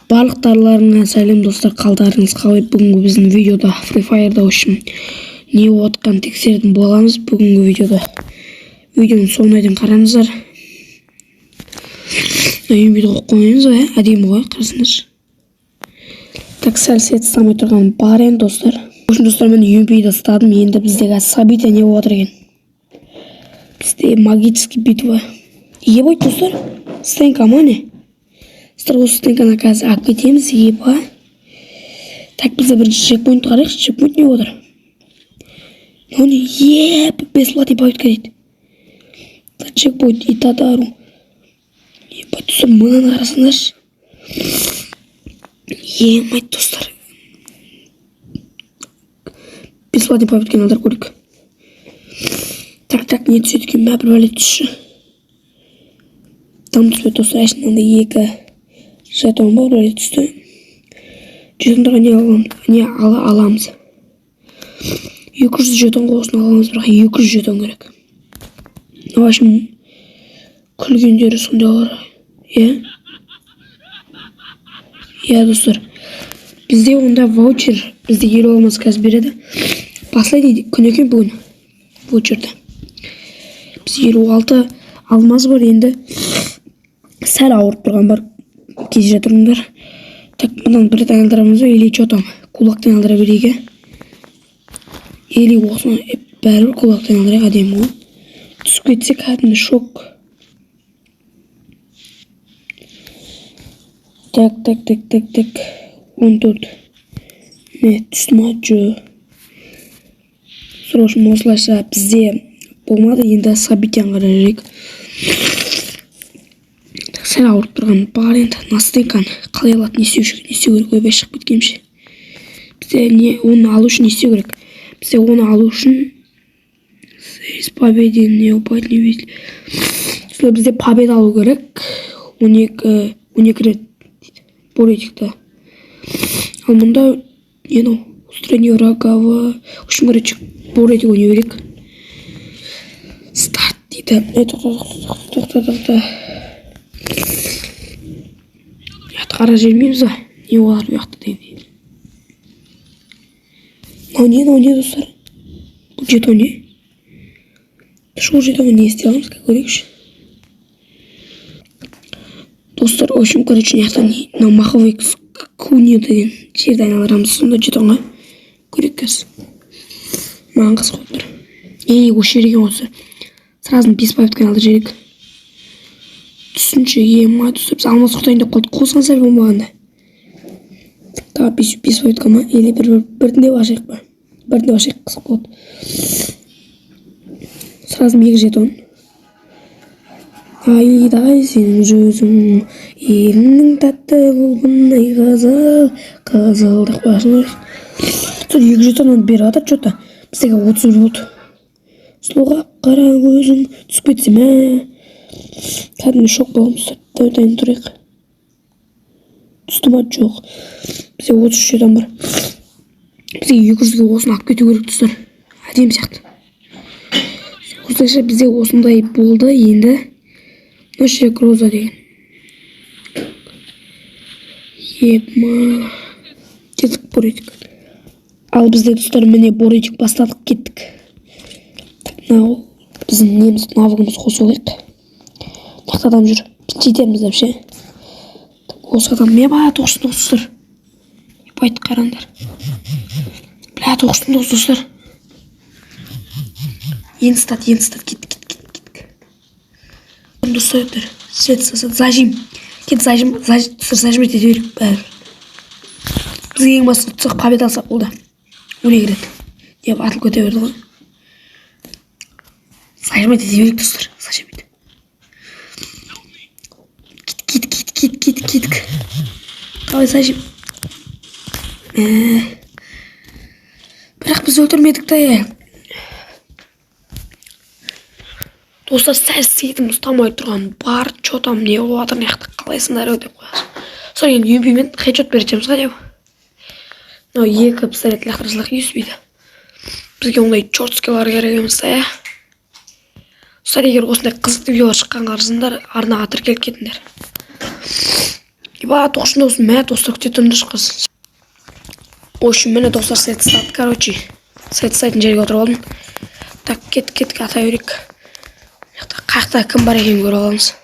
Барлықтарыңызға сәлем достар, қалдарыңыз қалай? Бүгінгі біздің видеода Free Fire'да үшін не отқан тексеретін боламыз. Бүгінгі видеода видеоның соңына дейін қараңыздар. Үйімбейді қойып қойыңыз ғой, әдемі ғой, қарасыңызшы. Так, сәл сет ұстамай тұрған бар енді достар. Үшін достар, мен үйімбейді ұстадым. Енді біздегі событие не отыр екен? Бізде магический битва. Ебать достар, стенка мане. Осы стенканы қазір алып кетеміз, еба. Так, бізде бірінші чекпоинт қарайықшы, чекпоинт не отыр? Оны бесплатный попытка дейді. Чекпоинт и тадару. Ебать, достар, мынаны қарасыңдаршы. Емайт достар. Бесплатный попытка алдар көрейік. Так, не түседі екен, бір бәлет түсші. Там түспеді достар, әшінен екі жетон бар, бір түсті. Жетондарға не аламыз. 200 жетон қосын аламыз, бірақ 200 жетон керек. Нашым күлгендері сонда олар. Достар. Бізде онда ваучер, бізде 50 алмаз қазір береді. Последний күн екен бүгін ваучерді. Бізде 56 алмаз бар, енді сәл ауырып тұрған бар. Кезі тұрыңдар. Так, мұндан бір таңылдырамыз ба, или что там? Кулактан алдыра берейік. Или осыны бәрі кулактан алдырайық, әдемі ғой. Түсіп кетсе кәдімгі шок. Так. 14. Түстім атжы. Сұрашым осылайша бізде болмады, енді событиян қарайық. Сәл ауырып тұрған бар енді. Настенканы қалай алады, не істеу керек, ойбай шығып кеткенше. Бізде оны алу үшін не істеу керек? Бізде оны алу үшін с победы не упасть не видеть. Бізде победа алу керек. 12 рет боретикті. Ал мұнда устранение врагов. Үшін көречік боретик ойнау керек. Старт дейді. Тоқта. Қара жермейміз ба? Не олар бұяқты дейді. Не достар? Бұл жетон не? Шол жетонға не істей аламыз, как көрейікші? Достар, өшім көречін яқтан не? Маховик куни деген жерді айналарамыз. Сонда жетонға көрек кәрсі. Маған қыз қойып тұр. Осы жереген осы. Сразын 5 попытка алды жерек. Түсінші достар, біз алмаз құтайын деп қолды қосқан сәл болмағанда. Таға 5 попытка ма? Или бірдінде башайық ба? Бірдінде башайық қызық болады. Сразым 2 жетон. Айдай сенің жүзің, елінің тәтті бұлбындай қызылдық башыңыз. Сол 2 жетонын бері атыр что-то. Біздегі 30 болды. Сұлуға қара көзің түсіп кетсе мә. Кәдімгі шок болғымыз. Дәуітайын тұрайық. Түстім ат жоқ. Бізде 33 жетон бар. Бізде 200-ге осын алып кету керек достар. Әдем сияқты. Осылайша бізде осындай болды. Енді Нөше Кроза деген. Епма. Кеттік боретик. Ал бізде достар міне боретик бастадық кеттік. Біздің неміз навығымыз қосу олайық. Нақты адам жүр. Жетеміз дәпше. Осы адам меба 99 достар. Епайты қарандар. Бля 99 достар. Енді стат кеттік. Достар, зажим. Кет зажим ете беріп бәрі. Бізге ең басты тұсық победа алсақ болды. Өле кереді. Деп атыл көте берді ғой. Зажим ете беріп достар. Зажим ете. Кеттік. Давай зажим. Бірақ біз өлтірмедік та Достар, сәл сейтім ұстамай тұрған бар, что там не олатыр, неқті қалайсыңдар өтеп қоясы. Сол енді үйімпеймен хедшот беретеміз ға деп. Екі пістолет лақтырсылық үйіспейді. Бізге ондай чорткелар керек емес та, Достар, егер осындай қызықты видеолар шыққан қарсыңдар, арнаға тіркеліп кетіңдер. Еба, тоқшын досын, мә достар күте тұрныш қыз. Ошын мені достар сайт стат, короче. Сайтын жерге отырып алдым. Так, кет, атай өрек. Қақта кім бар екен көріп аламыз.